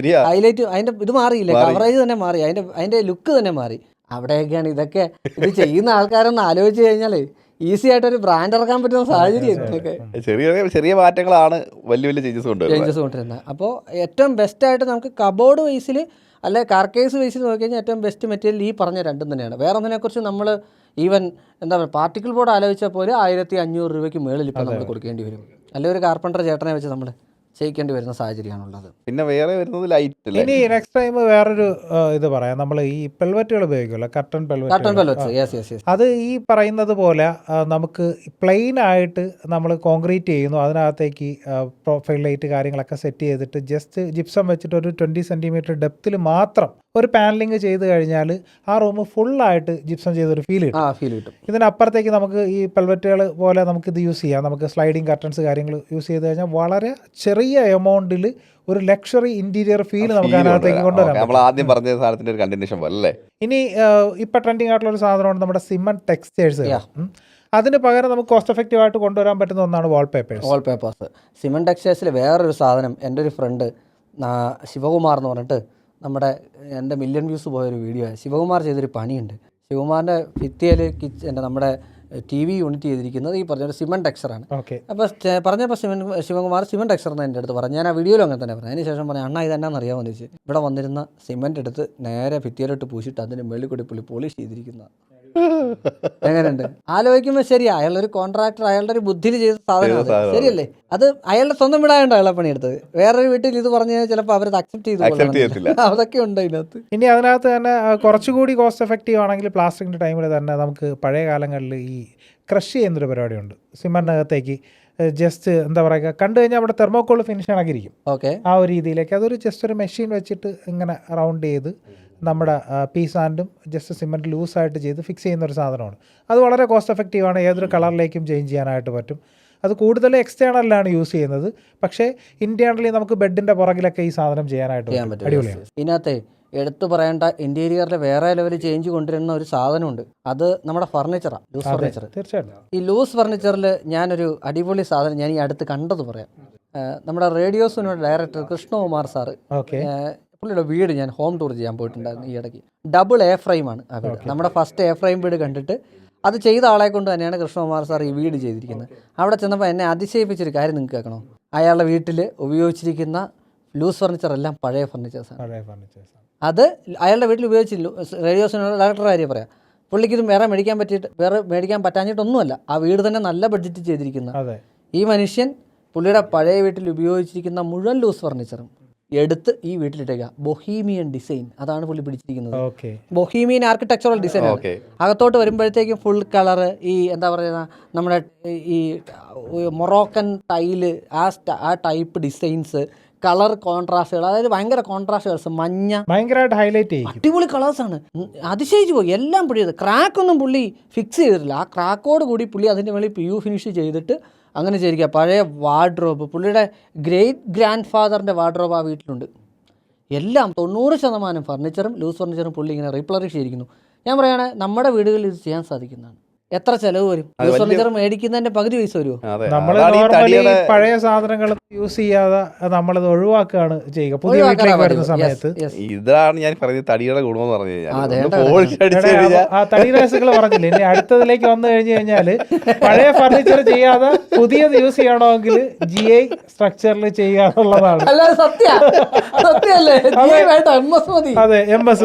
ഹൈലൈറ്റ്, അതിന്റെ ഇത് മാറിയില്ലേ, കവറേജ് തന്നെ മാറി, അതിന്റെ ലുക്ക് തന്നെ മാറി. അവിടെയൊക്കെയാണ് ഇതൊക്കെ ഇത് ചെയ്യുന്ന ആൾക്കാരൊന്ന് ആലോചിച്ച് കഴിഞ്ഞാൽ ഈസി ആയിട്ട് ഒരു ബ്രാൻഡ് ഇറക്കാൻ പറ്റുന്ന സാഹചര്യം. ചെറിയ മാറ്റങ്ങളാണ് വലിയ വലിയ ചേഞ്ചസ് കൊണ്ടുവരുന്നത്. അപ്പോൾ ഏറ്റവും ബെസ്റ്റായിട്ട് നമുക്ക് കബോർഡ് വൈസിൽ അല്ലെ കാർക്കേസ് വൈസിൽ നോക്കിക്കഴിഞ്ഞാൽ ഏറ്റവും ബെസ്റ്റ് മെറ്റീരിയൽ ഈ പറഞ്ഞ രണ്ടും തന്നെയാണ്. വേറെ ഒന്നിനെക്കുറിച്ച് നമ്മൾ ഈവൻ എന്താ പറയുക, പാർട്ടിക്കിൾ ബോർഡ് ആലോചിച്ചാൽ പോലും 1500 രൂപയ്ക്ക് മുകളിൽ ഇപ്പോൾ നമ്മൾ കൊടുക്കേണ്ടി വരും. അല്ലെങ്കിൽ ഒരു കാർപ്പൻറ്റർ ചേട്ടനെ വെച്ച് നമ്മൾ ചെയ്യിക്കേണ്ടി വരുന്ന സാഹചര്യമാണുള്ളത്. പിന്നെ വേറെ വരുന്നത് ലൈറ്റ്. ഇനി നെക്സ്റ്റ് ടൈം വേറൊരു ഇത് പറയാം, നമ്മൾ ഈ പെൽവറ്റുകൾ ഉപയോഗിക്കുമല്ലോ, കർട്ടൻ പെൽവറ്റ്. അത് ഈ പറയുന്നത് പോലെ നമുക്ക് പ്ലെയിൻ ആയിട്ട് നമ്മൾ കോൺക്രീറ്റ് ചെയ്യുന്നു, അതിനകത്തേക്ക് പ്രൊഫൈൽ ലൈറ്റ് കാര്യങ്ങളൊക്കെ സെറ്റ് ചെയ്തിട്ട് ജസ്റ്റ് ജിപ്സം വെച്ചിട്ട് ഒരു 20 സെന്റിമീറ്റർ ഡെപ്തിൽ മാത്രം ഒരു പാനലിങ് ചെയ്ത് കഴിഞ്ഞാൽ ആ റൂം ഫുള്ളായിട്ട് ജിപ്സം ചെയ്തൊരു ഫീൽ കിട്ടും. ഇതിനപ്പുറത്തേക്ക് നമുക്ക് ഈ പെൽവറ്റുകൾ പോലെ നമുക്കിത് യൂസ് ചെയ്യാം. നമുക്ക് സ്ലൈഡിങ് കർട്ടൻസ് കാര്യങ്ങൾ യൂസ് ചെയ്ത് കഴിഞ്ഞാൽ വളരെ ചെറിയ എമൗണ്ടിൽ ഒരു ലക്ഷറി ഇന്റീരിയർ ഫീൽ നമുക്ക് അതിനകത്തേക്ക് കൊണ്ടുവരാം. ആദ്യം പറഞ്ഞ സാധനത്തിന്റെ ഒരു കണ്ടിന്യൂഷൻ പോലെ. ഇനി ഇപ്പൊ ട്രെൻഡിങ് ആയിട്ടുള്ള ഒരു സാധനമാണ് നമ്മുടെ സിമന്റ് ടെക്സ്റ്റേഴ്സ്. അതിന് പകരം നമുക്ക് കോസ്റ്റ് എഫക്റ്റീവ് ആയിട്ട് കൊണ്ടുവരാൻ പറ്റുന്ന ഒന്നാണ് വാൾപേപ്പേഴ്സ്. സിമന്റ് ടെക്സ്റ്റേഴ്സിൽ വേറൊരു സാധനം, എൻ്റെ ഒരു ഫ്രണ്ട് ശിവകുമാർ എന്ന് പറഞ്ഞിട്ട് എൻ്റെ മില്യൺ വ്യൂസ് പോയൊരു വീഡിയോ ആണ്. ശിവകുമാർ ചെയ്തൊരു പണിയുണ്ട്. ശിവകുമാറിൻ്റെ ഭിത്തിയിൽ നമ്മുടെ TV യൂണിറ്റ് ചെയ്തിരിക്കുന്നത് ഈ പറഞ്ഞൊരു സിമന്റ് ടെക്സ്ചറാണ്. അപ്പോൾ പറഞ്ഞപ്പോൾ ശിവകുമാർ സിമന്റ് ടെക്സ്ചർ എന്ന് എൻ്റെ അടുത്ത് പറഞ്ഞു. ഞാൻ ആ വീഡിയോയിലും അങ്ങനെ തന്നെ പറഞ്ഞു. അതിന് ശേഷം പറഞ്ഞു, അണ്ണാ ഇതെന്നാന്ന് അറിയാമെന്ന് ചോദിച്ചു. ഇവിടെ വന്നിരുന്ന സിമന്റ് എടുത്ത് നേരെ ഭിത്തിയിലോട്ട് പൂശിട്ട് അതിൻ്റെ മേളിൽ കൂടി പോളിഷ് ചെയ്തിരിക്കുന്ന. എങ്ങനെയുണ്ട് ആലോചിക്കുമ്പോൾ? ശരിയാ, അയാളൊരു കോൺട്രാക്ടർ, അയാളുടെ ഒരു ബുദ്ധിയിൽ ചെയ്ത സാധനം ശരിയല്ലേ? അത് അയാളുടെ സ്വന്തം വീടായോണ്ടോ അയാളെ പണിയെടുത്തത്. വേറൊരു വീട്ടിൽ ഇത് പറഞ്ഞു കഴിഞ്ഞാൽ ചിലപ്പോൾ അവരത് അക്സെപ്റ്റ് ചെയ്തു. അതൊക്കെ ഉണ്ട് ഇതിനകത്ത്. ഇനി അതിനകത്ത് തന്നെ കുറച്ചുകൂടി കോസ്റ്റ് എഫക്റ്റീവ് ആണെങ്കിൽ പ്ലാസ്റ്റിക്കിൻ്റെ ടൈമിൽ തന്നെ നമുക്ക് പഴയ കാലങ്ങളിൽ ഈ ക്രഷ് ചെയ്യുന്നൊരു പരിപാടിയുണ്ട്. സിമന്റിനകത്തേക്ക് ജസ്റ്റ് എന്താ പറയുക, കണ്ടു കഴിഞ്ഞാൽ അവിടെ തെർമോക്കോൾ ഫിനിഷ് ആക്കിയിരിക്കും. ആ ഒരു രീതിയിലേക്ക് അതൊരു ജസ്റ്റ് ഒരു മെഷീൻ വെച്ചിട്ട് ഇങ്ങനെ റൗണ്ട് ചെയ്ത് നമ്മുടെ പീസ് ആൻഡും ജസ്റ്റ് സിമെൻറ്റ് ലൂസായിട്ട് ചെയ്ത് ഫിക്സ് ചെയ്യുന്ന ഒരു സാധനമാണ്. അത് വളരെ കോസ്റ്റ് എഫക്റ്റീവാണ്. ഏതൊരു കളറിലേക്കും ചേഞ്ച് ചെയ്യാനായിട്ട് പറ്റും. അത് കൂടുതൽ എക്സ്റ്റേണലിലാണ് യൂസ് ചെയ്യുന്നത്. പക്ഷേ ഇന്റേണലി നമുക്ക് ബെഡിൻ്റെ പുറകിലൊക്കെ ഈ സാധനം ചെയ്യാനായിട്ട് പറ്റും. അടിപൊളിയാണ്. ഇതിനകത്തെ എടുത്തു പറയേണ്ട ഇന്റീരിയറിൽ വേറെ ലെവൽ ചേഞ്ച് കൊണ്ടുവരുന്ന ഒരു സാധനമുണ്ട്. അത് നമ്മുടെ ഫർണിച്ചറാണ്, ലൂസ് ഫർണിച്ചർ. തീർച്ചയായിട്ടും ഈ ലൂസ് ഫർണിച്ചറിൽ ഞാനൊരു അടിപൊളി സാധനം ഞാൻ ഈ അടുത്ത് കണ്ടത് പറയാം. നമ്മുടെ റേഡിയോസിനോട് ഡയറക്ടർ കൃഷ്ണകുമാർ സാറ്, പുള്ളിയുടെ വീട് ഞാൻ ഹോം ടൂർ ചെയ്യാൻ പോയിട്ടുണ്ടായിരുന്നു ഈ ഇടയ്ക്ക്. ഡബിൾ A-ഫ്രെയിമാണ് ആ വീട്. നമ്മുടെ ഫസ്റ്റ് A-ഫ്രെയിം വീട് കണ്ടിട്ട് അത് ചെയ്ത ആളെ കൊണ്ട് തന്നെയാണ് കൃഷ്ണകുമാർ സാർ ഈ വീട് ചെയ്തിരിക്കുന്നത്. അവിടെ ചെന്നപ്പോൾ എന്നെ അതിശയിപ്പിച്ചൊരു കാര്യം നിങ്ങൾക്ക് കേൾക്കണോ? അയാളുടെ വീട്ടിൽ ഉപയോഗിച്ചിരിക്കുന്ന ലൂസ് ഫർണിച്ചർ എല്ലാം പഴയ ഫർണിച്ചേഴ്സാണ്. അത് അയാളുടെ വീട്ടിൽ ഉപയോഗിച്ചില്ല. റേഡിയോസിനോട് ഡയറക്ടറുടെ കാര്യം പറയാം. പുള്ളിക്കിതും വേറെ മേടിക്കാൻ പറ്റാഞ്ഞിട്ടൊന്നുമല്ല. ആ വീട് തന്നെ നല്ല ബഡ്ജറ്റ് ചെയ്തിരിക്കുന്ന ഈ മനുഷ്യൻ പുള്ളിയുടെ പഴയ വീട്ടിൽ ഉപയോഗിച്ചിരിക്കുന്ന മുഴുവൻ ലൂസ് ഫർണിച്ചറും എടുത്ത് ഈ വീട്ടിലിട്ടേക്കുക. ബൊഹീമിയൻ ഡിസൈൻ, അതാണ് പുള്ളി പിടിച്ചിരിക്കുന്നത്. ബൊഹീമിയൻ ആർക്കിടെക്ചറൽ ഡിസൈൻ ആണ്. അകത്തോട്ട് വരുമ്പോഴത്തേക്കും ഫുൾ കളറ്, ഈ എന്താ പറയുക, നമ്മുടെ ഈ മൊറോക്കൻ ടൈല്, ആ ടൈപ്പ് ഡിസൈൻസ്, കളർ കോൺട്രാസ്റ്റുകൾ, അതായത് ഭയങ്കര കോൺട്രാസ്റ്റുകൾ, മഞ്ഞ ഭയങ്കരമായിട്ട് ഹൈലൈറ്റ് ചെയ്യും, അടിപൊളി കളേഴ്സാണ്. അതിശയിച്ചു പോയി. എല്ലാം പുള്ളിയത്, ക്രാക്കൊന്നും പുള്ളി ഫിക്സ് ചെയ്തിട്ടില്ല. ആ ക്രാക്കോട് കൂടി പുള്ളി അതിൻ്റെ മേളിൽ PU ഫിനിഷ് ചെയ്തിട്ട് അങ്ങനെ ചെയ്തിരിക്കുക. പഴയ വാർഡ്രോബ്, പുള്ളിയുടെ ഗ്രേറ്റ് ഗ്രാൻഡ് ഫാദറിൻ്റെ വാർഡ്രോബ് ആ വീട്ടിലുണ്ട്. എല്ലാം 90% ഫർണിച്ചറും ലൂസ് ഫർണിച്ചറും പുള്ളി ഇങ്ങനെ റീപ്ലറിഷ് ചെയ്തിരിക്കുന്നു. ഞാൻ പറയുകയാണെങ്കിൽ നമ്മുടെ വീടുകളിൽ ഇത് ചെയ്യാൻ സാധിക്കുന്നതാണ്. എത്ര ചെലവ് വരും? ലൂസ് ഫർണിച്ചർ മേടിക്കുന്നതിന്റെ പകുതി പൈസ വരുമോ? നമ്മൾ നോർമലി പഴയ സാധനങ്ങൾ യൂസ് ചെയ്യാതെ നമ്മളത് ഒഴിവാക്കുകയാണ് ചെയ്യുക പുതിയ വീട്ടിലേക്ക് വരുന്ന സമയത്ത്. ഇതാണ് ഞാൻ പറഞ്ഞത് തടിയുടെ ഗുണമെന്ന് പറഞ്ഞു കഴിഞ്ഞാൽ. ആ തടി രഹസ്യങ്ങൾ പറഞ്ഞില്ല. ഇനി അടുത്തതിലേക്ക് വന്നു കഴിഞ്ഞു കഴിഞ്ഞാല് പഴയ ഫർണിച്ചർ ചെയ്യാതെ പുതിയത് യൂസ് ചെയ്യണമെങ്കിൽ GI സ്ട്രക്ചറിൽ ചെയ്യാന്നുള്ളതാണ്. അതെ, MS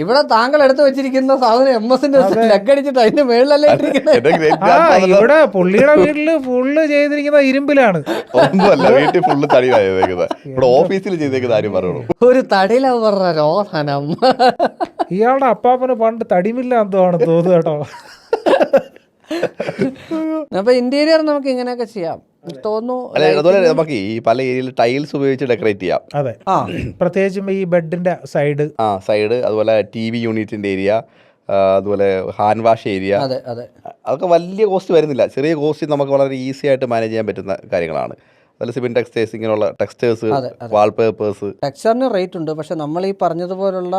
ഇവിടെ താങ്കൾ എടുത്ത് വെച്ചിരിക്കുന്ന സാധനം MS-ന്റെ ലഗ് അടിച്ചിട്ട് അതിന്റെ മേളിലല്ലേ ഇവിടെ പുള്ളിയുടെ വീട്ടില് ഫുള്ള് ചെയ്തിരിക്കുന്ന ഇരുമ്പിലാണ്. ഒന്നുമല്ല, വീട്ടിൽ ഫുള്ള് തടി ഇവിടെ ഓഫീസിൽ ചെയ്തേക്കുന്ന ആരും പറയണു. ഒരു തടിയില പറഞ്ഞ രോധനം. ഇയാളുടെ അപ്പാപ്പന് പണ്ട് തടിമില്ല എന്താണ് തോന്നുന്നു കേട്ടോ. അപ്പൊ ഇന്റീരിയർ നമുക്ക് ഇങ്ങനെയൊക്കെ ചെയ്യാം തോന്നുന്നു. അതുപോലെ നമുക്ക് ഈ പല ഏരിയയിൽ ടൈൽസ് ഉപയോഗിച്ച് ഡെക്കറേറ്റ് ചെയ്യാം. അതെ, പ്രത്യേകിച്ചും ഈ ബെഡിന്റെ സൈഡ്, അതുപോലെ TV യൂണിറ്റിന്റെ ഏരിയ, അതുപോലെ ഹാൻഡ് വാഷ് ഏരിയ, അതൊക്കെ വലിയ കോസ്റ്റ് വരുന്നില്ല. ചെറിയ കോസ്റ്റ് നമുക്ക് വളരെ ഈസി ആയിട്ട് മാനേജ് ചെയ്യാൻ പറ്റുന്ന കാര്യങ്ങളാണ്. അതിൽ സിമെന്റ് ടെക്സ്റ്റേഴ്സ്, ഇങ്ങനെയുള്ള ടെക്സ്റ്റേഴ്സ്, വാൾപേപ്പേഴ്സ്, ടെക്സ്ചറിന് റേറ്റ് ഉണ്ട്. പക്ഷെ നമ്മൾ ഈ പറഞ്ഞതുപോലുള്ള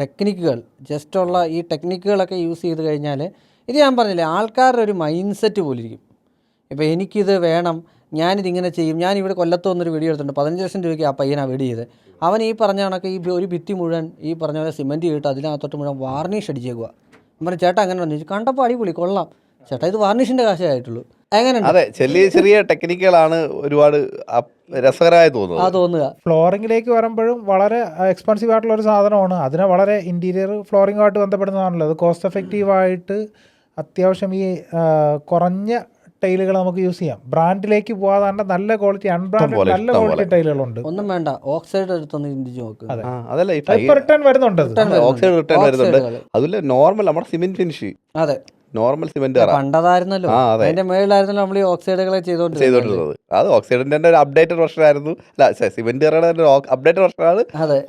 ടെക്നിക്കുകൾ, ജസ്റ്റ് ഉള്ള ഈ ടെക്നിക്കുകളൊക്കെ യൂസ് ചെയ്ത് കഴിഞ്ഞാൽ, ഇത് ഞാൻ പറഞ്ഞില്ലേ, ആൾക്കാരുടെ ഒരു മൈൻഡ് സെറ്റ് പോലിരിക്കും. ഇപ്പോൾ എനിക്കിത് വേണം, ഞാനിതിങ്ങനെ ചെയ്യും. ഞാനിവിടെ കൊല്ലത്ത് വന്നൊരു വീഡിയോ എടുത്തിട്ടുണ്ട്. 15 ലക്ഷം രൂപയ്ക്ക് ആ പയ്യനാണ് വീഡിയോ ചെയ്ത്. അവൻ ഈ പറഞ്ഞ കണക്ക് ഈ ഒരു ഭിത്തി മുഴുവൻ ഈ പറഞ്ഞ പോലെ സിമെൻറ്റ് ചെയ്തിട്ട് അതിനകത്തോട്ട് മുഴുവൻ വാർണിഷ് അടിച്ചേക്കുക. പറഞ്ഞു ചേട്ടാ അങ്ങനെ വന്നു, കണ്ടപ്പോൾ അടിപൊളി കൊള്ളാം ചേട്ടാ, ഇത് വാർണിഷിൻ്റെ കാശേ ആയിട്ടുള്ളൂ. എങ്ങനെയുണ്ട്? അതെ, ചെറിയ ടെക്നിക്കുകളാണ് ഒരുപാട് രസകരമായി തോന്നുക. ഫ്ലോറിങ്ങിലേക്ക് വരുമ്പോഴും വളരെ എക്സ്പെൻസീവ് ആയിട്ടുള്ള ഒരു സാധനമാണ്. അതിനെ വളരെ ഇന്റീരിയർ ഫ്ലോറിങ്ങുമായിട്ട് ബന്ധപ്പെടുന്നതാണല്ലോ. അത് കോസ്റ്റ് എഫക്റ്റീവായിട്ട് അത്യാവശ്യം ഈ കുറഞ്ഞ ടൈലുകൾ നമുക്ക് യൂസ് ചെയ്യാം. ബ്രാൻഡിലേക്ക് പോകാതെ നല്ല ക്വാളിറ്റി, അൺബ്രാൻഡഡ് നല്ല ക്വാളിറ്റി ടൈലുകളുണ്ട്. ഒന്നും വേണ്ട, ഓക്സൈഡ് എടുത്തൊന്ന് ചിന്തിച്ച് നോക്ക്. റിട്ടേൺ വരുന്നുണ്ട്, ഓക്സൈഡ് റിട്ടേൺ വരുന്നുണ്ട്. അതുപോലെ നോർമൽ നമ്മുടെ സിമെന്റ് ഫിനിഷ്, അതെ നോർമൽ സിമെന്റ് പണ്ടതായിരുന്നല്ലോ, അതിന്റെ മേളിലായിരുന്നല്ലോ നമ്മൾ ഈ ഓക്സൈഡുകളെ ചെയ്തോണ്ടിരുന്നത്. അത് ഓക്സൈഡിന്റെ ഒരു അപ്ഡേറ്റഡ് വെർഷൻ ആയിരുന്നു. സിമെന്റ് അപ്ഡേറ്റഡ് വെർഷനാണ്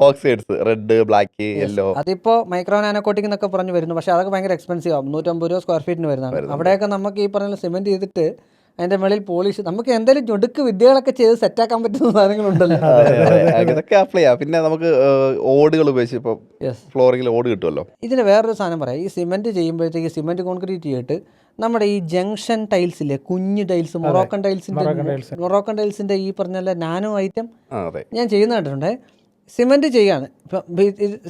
ഓക്സൈഡ്സ്, റെഡ്, ബ്ലാക്ക്, യെല്ലോ. അതിപ്പോ മൈക്രോ നാനോ കോട്ടിംഗ് എന്നൊക്കെ പറഞ്ഞു വരുന്നു. പക്ഷെ അതൊക്കെ ഭയങ്കര എക്സ്പെൻസീവ് ആവും. 150 രൂപ സ്ക്വയർ ഫീറ്റിന് വരുന്നതാണ്. അവിടെയൊക്കെ നമുക്ക് ഈ പറഞ്ഞ സിമെന്റ് ചെയ്തിട്ട് അതിന്റെ മേളിൽ പോളിഷ്, നമുക്ക് എന്തെങ്കിലും ഞൊടുക്ക് വിദ്യകളൊക്കെ ചെയ്ത് സെറ്റാക്കാൻ പറ്റുന്ന സാധനങ്ങളുണ്ടല്ലോ, ഇതൊക്കെ അപ്ലൈ ചെയ്യാം. പിന്നെ നമുക്ക് ഓടുകൾ ഉപയോഗിച്ച് ഇപ്പോൾ ഫ്ലോറിങ്ങിൽ ഓട് കിട്ടുമല്ലോ. ഇതിന് വേറൊരു സാധനം പറയാം. ഈ സിമെന്റ് ചെയ്യുമ്പോഴത്തേക്ക് സിമെന്റ് കോൺക്രീറ്റ് ചെയ്തിട്ട് നമ്മുടെ ഈ ജംഗ്ഷൻ ടൈൽസ് ഇല്ലേ, കുഞ്ഞു ടൈൽസ്, മൊറോക്കൻ ടൈൽസിന്റെ ഈ പറഞ്ഞ നാനോ ഐറ്റം ഞാൻ ചെയ്യുന്ന കണ്ടിട്ടുണ്ട്. സിമെന്റ് ചെയ്യാണ്, ഇപ്പം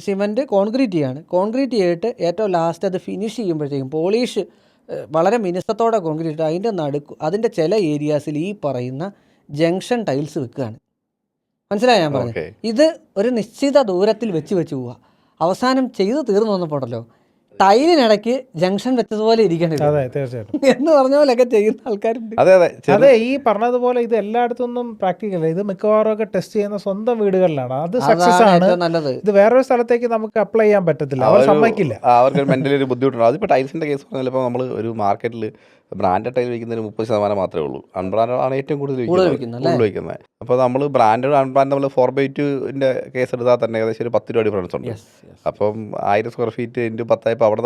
സിമെന്റ് കോൺക്രീറ്റ് ചെയ്യാണ്. കോൺക്രീറ്റ് ചെയ്തിട്ട് ഏറ്റവും ലാസ്റ്റ് അത് ഫിനിഷ് ചെയ്യുമ്പോഴത്തേക്കും പോളിഷ് വളരെ മിനുസത്തോടെ കോൺക്രീറ്റ്, അതിൻ്റെ നടുക്ക് അതിൻ്റെ ചില ഏരിയാസിൽ ഈ പറയുന്ന ജംഗ്ഷൻ ടൈൽസ് വെക്കുകയാണ്. മനസ്സിലായി ഞാൻ പറഞ്ഞത്? ഇത് ഒരു നിശ്ചിത ദൂരത്തിൽ വെച്ച് പോവുക. അവസാനം ചെയ്ത് തീർന്നു വന്നപ്പോഴല്ലോ ടൈലിനിടയ്ക്ക് ജംഗ്ഷൻ വെച്ചതുപോലെ ഇരിക്കേണ്ടത്. അതെ, തീർച്ചയായിട്ടും എന്ന് പറഞ്ഞ പോലെയൊക്കെ ചെയ്യുന്ന ആൾക്കാരുണ്ട്. അതെ, ഈ പറഞ്ഞതുപോലെ ഇത് എല്ലായിടത്തൊന്നും പ്രാക്ടിക്കൽ, ഇത് മിക്കവാറും ഒക്കെ ടെസ്റ്റ് ചെയ്യുന്ന സ്വന്തം വീടുകളിലാണ്. അത് സക്സസ് ആണ്. നല്ലത്. ഇത് വേറൊരു സ്ഥലത്തേക്ക് നമുക്ക് അപ്ലൈ ചെയ്യാൻ പറ്റത്തില്ല, അവർ സമ്മതിക്കില്ല. അവർക്ക് മെന്റലി ഒരു ബുദ്ധിമുട്ടുണ്ട്. അതിപ്പോൾ ടൈൽസിന്റെ കേസ് പറഞ്ഞാൽ ഇപ്പോൾ നമ്മൾ ഒരു മാർക്കറ്റിൽ ബ്രാൻഡഡ് ടൈൽ വയ്ക്കുന്നതിന് 30% മാത്രമേ ഉള്ളൂ. അൺബ്രാൻഡഡ് ആണ് ഏറ്റവും കൂടുതൽ വയ്ക്കുന്നത്. അപ്പോൾ നമ്മൾ ബ്രാൻഡഡ് അൺബ്രാൻഡ് നമ്മൾ 4x2 കേസ് എടുത്താൽ തന്നെ ഏകദേശം ഒരു 10 രൂപ ഡിഫറൻസ് ഉണ്ട്. അപ്പം 1000 സ്ക്വയർ ഫീറ്റ് ഇൻറ്റു 10 അവിടെ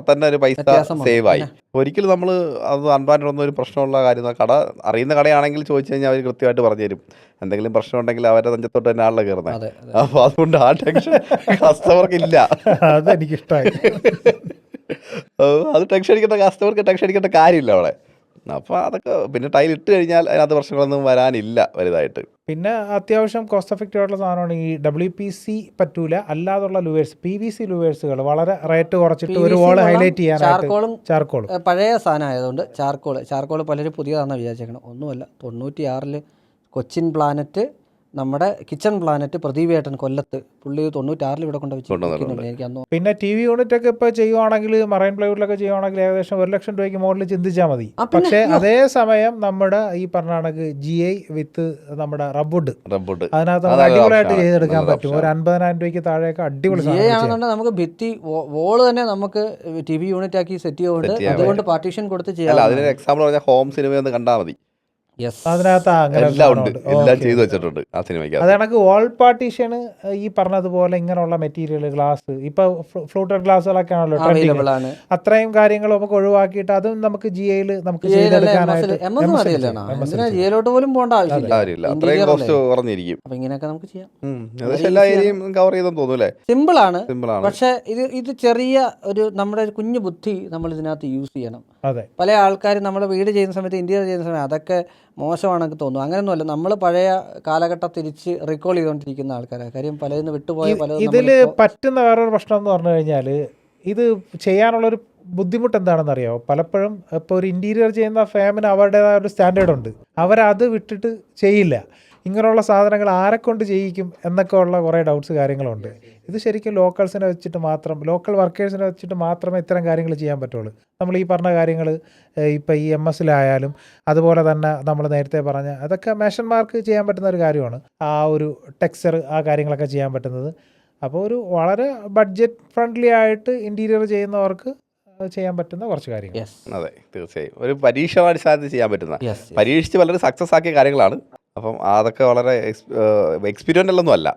തന്നെ ഒരു പൈസ സേവ് ആയി. ഒരിക്കലും നമ്മൾ അത് അൺബ്രാൻഡഡ് ഒന്നും ഒരു പ്രശ്നമുള്ള കാര്യം, കട അറിയുന്ന കടയാണെങ്കിൽ ചോദിച്ചു കഴിഞ്ഞാൽ അവർ കൃത്യമായിട്ട് പറഞ്ഞു തരും. എന്തെങ്കിലും പ്രശ്നം ഉണ്ടെങ്കിൽ അവരുടെ നെഞ്ചത്തോട്ട് തന്നെ ആളെ കയറുന്നത്. അപ്പോൾ അതുകൊണ്ട് ആ ടെൻഷൻ കസ്റ്റമർക്ക് ഇല്ല. അതെനിക്കിഷ്ടമായി. അത് ടെൻഷൻ അടിക്കേണ്ട, കസ്റ്റമർക്ക് ടെൻഷൻ അടിക്കേണ്ട കാര്യമില്ല അവിടെ. അപ്പോൾ അതൊക്കെ പിന്നെ ടൈൽ ഇട്ട് കഴിഞ്ഞാൽ അതിനകത്ത് പ്രശ്നങ്ങളൊന്നും വരാനില്ല വലുതായിട്ട്. പിന്നെ അത്യാവശ്യം കോസ്റ്റ് എഫക്റ്റീവ് ആയിട്ടുള്ള സാധനമാണ് ഈ WPC പറ്റൂല, അല്ലാതുള്ള ലൂവേഴ്സ്, PVC ലൂവേഴ്സുകൾ വളരെ റേറ്റ് കുറച്ചിട്ട് ഒരു വോൾ ഹൈലൈറ്റ് ചെയ്യാനായിട്ട്. ചാർക്കോൾ പഴയ സാധനം ആയതുകൊണ്ട് ചാർക്കോൾ പലരും പുതിയതാണെന്ന് വിചാരിച്ചേക്കണം. ഒന്നുമല്ല, 96 കൊച്ചിൻ പ്ലാനറ്റ് നമ്മുടെ കിച്ചൺ പ്ലാനറ്റ് പ്രദീപ് ഏട്ടൻ കൊല്ലത്ത് പുള്ളി 96 ഇവിടെ കൊണ്ട് വെച്ചിട്ടുണ്ട്. എനിക്ക് അന്ന് പിന്നെ TV യൂണിറ്റ് ഒക്കെ ഇപ്പോൾ ചെയ്യുവാണെങ്കിൽ മറൈൻ പ്ലൈവുഡിലൊക്കെ ചെയ്യുവാണെങ്കിൽ ഏകദേശം 1 ലക്ഷം രൂപയ്ക്ക് മുകളിൽ ചിന്തിച്ചാൽ മതി. പക്ഷേ അതേ സമയം നമ്മുടെ ഈ പറഞ്ഞ കണക്ക് GI വിത്ത് നമ്മുടെ റബ്വുഡ് അതിനകത്ത് നമുക്ക് അടിപൊളിയായിട്ട് ചെയ്തെടുക്കാൻ പറ്റും. ഒരു 50,000 രൂപയ്ക്ക് താഴെയൊക്കെ അടിപൊളി ആണെന്നുണ്ടെങ്കിൽ നമുക്ക് ഭിത്തി വോള് തന്നെ നമുക്ക് TV യൂണിറ്റ് ആക്കി സെറ്റ് ചെയ്യുന്നുണ്ട്. അതുകൊണ്ട് പാർട്ടീഷൻ കൊടുത്ത് ചെയ്യാം. അതിനൊരു എക്സാമ്പിൾ പറഞ്ഞാൽ ഹോം സിനിമ ഒന്ന് കണ്ടാൽ മതി. അതിനകത്ത് എല്ലാം ഉണ്ട്, എല്ലാം ചെയ്തു വെച്ചിട്ടുണ്ട് ആ സിനിമയ്ക്ക്. അത് കണക്ക് വാൾ പാർട്ടീഷന് ഈ പറഞ്ഞതുപോലെ ഇങ്ങനെയുള്ള മെറ്റീരിയൽ ഗ്ലാസ് ഇപ്പൊ ഫ്ലൂട്ടഡ് ഗ്ലാസ്സുകളൊക്കെ ആണല്ലോ ട്രെൻഡിങ്. അത്രയും കാര്യങ്ങൾ നമുക്ക് ഒഴിവാക്കിയിട്ട് അതും നമുക്ക് GIയിൽ നമുക്ക് ചെയ്തെടുക്കാനായിട്ട് പോലും പോകേണ്ട ആവശ്യമില്ല. അത്രയും കോസ്റ്റ് കുറഞ്ഞിരിക്കും. അപ്പൊ ഇങ്ങനെയൊക്കെ നമുക്ക് ചെയ്യാം. എല്ലാ ഏരിയയും കവർ ചെയ്തെന്ന് തോന്നൂലേ? സിമ്പിൾ ആണ്. പക്ഷെ ഇത് ചെറിയ ഒരു നമ്മുടെ ഒരു കുഞ്ഞു ബുദ്ധി നമ്മൾ ഇതിനകത്ത് യൂസ് ചെയ്യണം. പല ആൾക്കാരും നമ്മൾ വീട് ചെയ്യുന്ന സമയത്ത് ഇന്റീരിയർ ചെയ്യുന്ന സമയത്ത് അതൊക്കെ മോശമാണെന്ന് തോന്നുന്നു. അങ്ങനെയൊന്നുമല്ല. നമ്മൾ പഴയ കാലഘട്ടം തിരിച്ച് റീകോൾ ചെയ്തുകൊണ്ടിരിക്കുന്ന ആൾക്കാരാണ്. കാര്യം പലതിന് വിട്ടുപോയ പല ഇതിൽ പറ്റുന്ന വേറൊരു പ്രശ്നം എന്ന് പറഞ്ഞു കഴിഞ്ഞാൽ ഇത് ചെയ്യാനുള്ളൊരു ബുദ്ധിമുട്ട് എന്താണെന്ന് അറിയാമോ? പലപ്പോഴും ഇപ്പോൾ ഒരു ഇൻറ്റീരിയർ ചെയ്യുന്ന ഫാമിന് അവരുടേതായ ഒരു സ്റ്റാൻഡേർഡ് ഉണ്ട്. അവരത് വിട്ടിട്ട് ചെയ്യില്ല. ഇങ്ങനെയുള്ള സാധനങ്ങൾ ആരെക്കൊണ്ട് ചെയ്യിക്കും എന്നൊക്കെ ഉള്ള കുറേ ഡൗട്ട്സ് കാര്യങ്ങളുണ്ട്. ഇത് ശരിക്കും ലോക്കൽസിനെ വെച്ചിട്ട് മാത്രം, ലോക്കൽ വർക്കേഴ്സിനെ വെച്ചിട്ട് മാത്രമേ ഇത്തരം കാര്യങ്ങൾ ചെയ്യാൻ പറ്റുള്ളൂ. നമ്മൾ ഈ പറഞ്ഞ കാര്യങ്ങൾ ഇപ്പോൾ ഈ MS-ലായാലും അതുപോലെ തന്നെ നമ്മൾ നേരത്തെ പറഞ്ഞ അതൊക്കെ മേഷന്മാർക്ക് ചെയ്യാൻ പറ്റുന്ന ഒരു കാര്യമാണ്. ആ ഒരു ടെക്സ്ചർ ആ കാര്യങ്ങളൊക്കെ ചെയ്യാൻ പറ്റുന്നത്. അപ്പോൾ ഒരു വളരെ ബഡ്ജറ്റ് ഫ്രണ്ട്ലി ആയിട്ട് ഇൻറ്റീരിയർ ചെയ്യുന്നവർക്ക് ചെയ്യാൻ പറ്റുന്ന കുറച്ച് കാര്യങ്ങൾ. അതെ, തീർച്ചയായും ഒരു പരീക്ഷണാടിസ്ഥാനത്തിൽ ചെയ്യാൻ പറ്റുന്ന, പരീക്ഷിച്ച് വളരെ സക്സസ് ആക്കിയ കാര്യങ്ങളാണ്. അപ്പം അതൊക്കെ വളരെ എക്സ്പെരിമെന്റ് ഒന്നും അല്ല,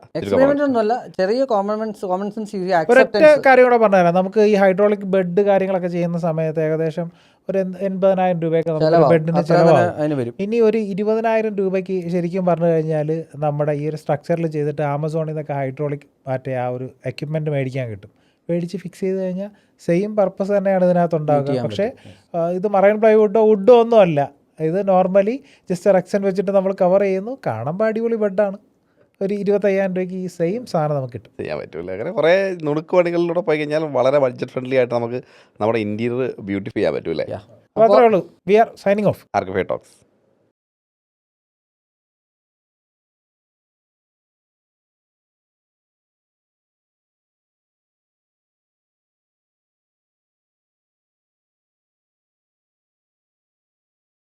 ചെറിയ കോമൺ സെൻസ്. ഒരൊറ്റ കാര്യം കൂടെ പറഞ്ഞുതരാം. നമുക്ക് ഈ ഹൈഡ്രോളിക് ബെഡ് കാര്യങ്ങളൊക്കെ ചെയ്യുന്ന സമയത്ത് ഏകദേശം ഒരു 80,000 രൂപയൊക്കെ നമുക്ക് ബെഡിന് ചിലവാകും. ഇനി ഒരു 20,000 രൂപയ്ക്ക് ശരിക്കും പറഞ്ഞു കഴിഞ്ഞാൽ നമ്മുടെ ഈ ഒരു സ്ട്രക്ചറിൽ ചെയ്തിട്ട് ആമസോണിൽ നിന്നൊക്കെ ഹൈഡ്രോളിക് മറ്റേ ആ ഒരു എക്യുപ്മെൻറ്റ് മേടിക്കാൻ കിട്ടും. മേടിച്ച് ഫിക്സ് ചെയ്ത് കഴിഞ്ഞാൽ സെയിം പർപ്പസ് തന്നെയാണ് ഇതിനകത്ത് ഉണ്ടാകുക. പക്ഷേ ഇത് മറൈൻ പ്ലൈവുഡോ വുഡോ ഒന്നും അല്ല. ഇത് നോർമലി ജസ്റ്റ് റെക്സൻ വെച്ചിട്ട് നമ്മൾ കവർ ചെയ്യുന്നു. കാണുമ്പോൾ അടിപൊളി ബെഡാണ്. ഒരു 25,000 രൂപയ്ക്ക് ഈ സെയിം സാധനം നമുക്ക് കിട്ടും. ചെയ്യാൻ പറ്റില്ല. അങ്ങനെ കുറേ നുണുക്ക് പണികളിലൂടെ പോയി കഴിഞ്ഞാൽ വളരെ ബഡ്ജറ്റ് ഫ്രണ്ട്ലി ആയിട്ട് നമുക്ക് നമ്മുടെ ഇന്റീരിയർ ബ്യൂട്ടിഫൈ ചെയ്യാൻ പറ്റൂലേ. അപ്പോൾ അത്രേ ഉള്ളൂ. We are signing off. Archify talks.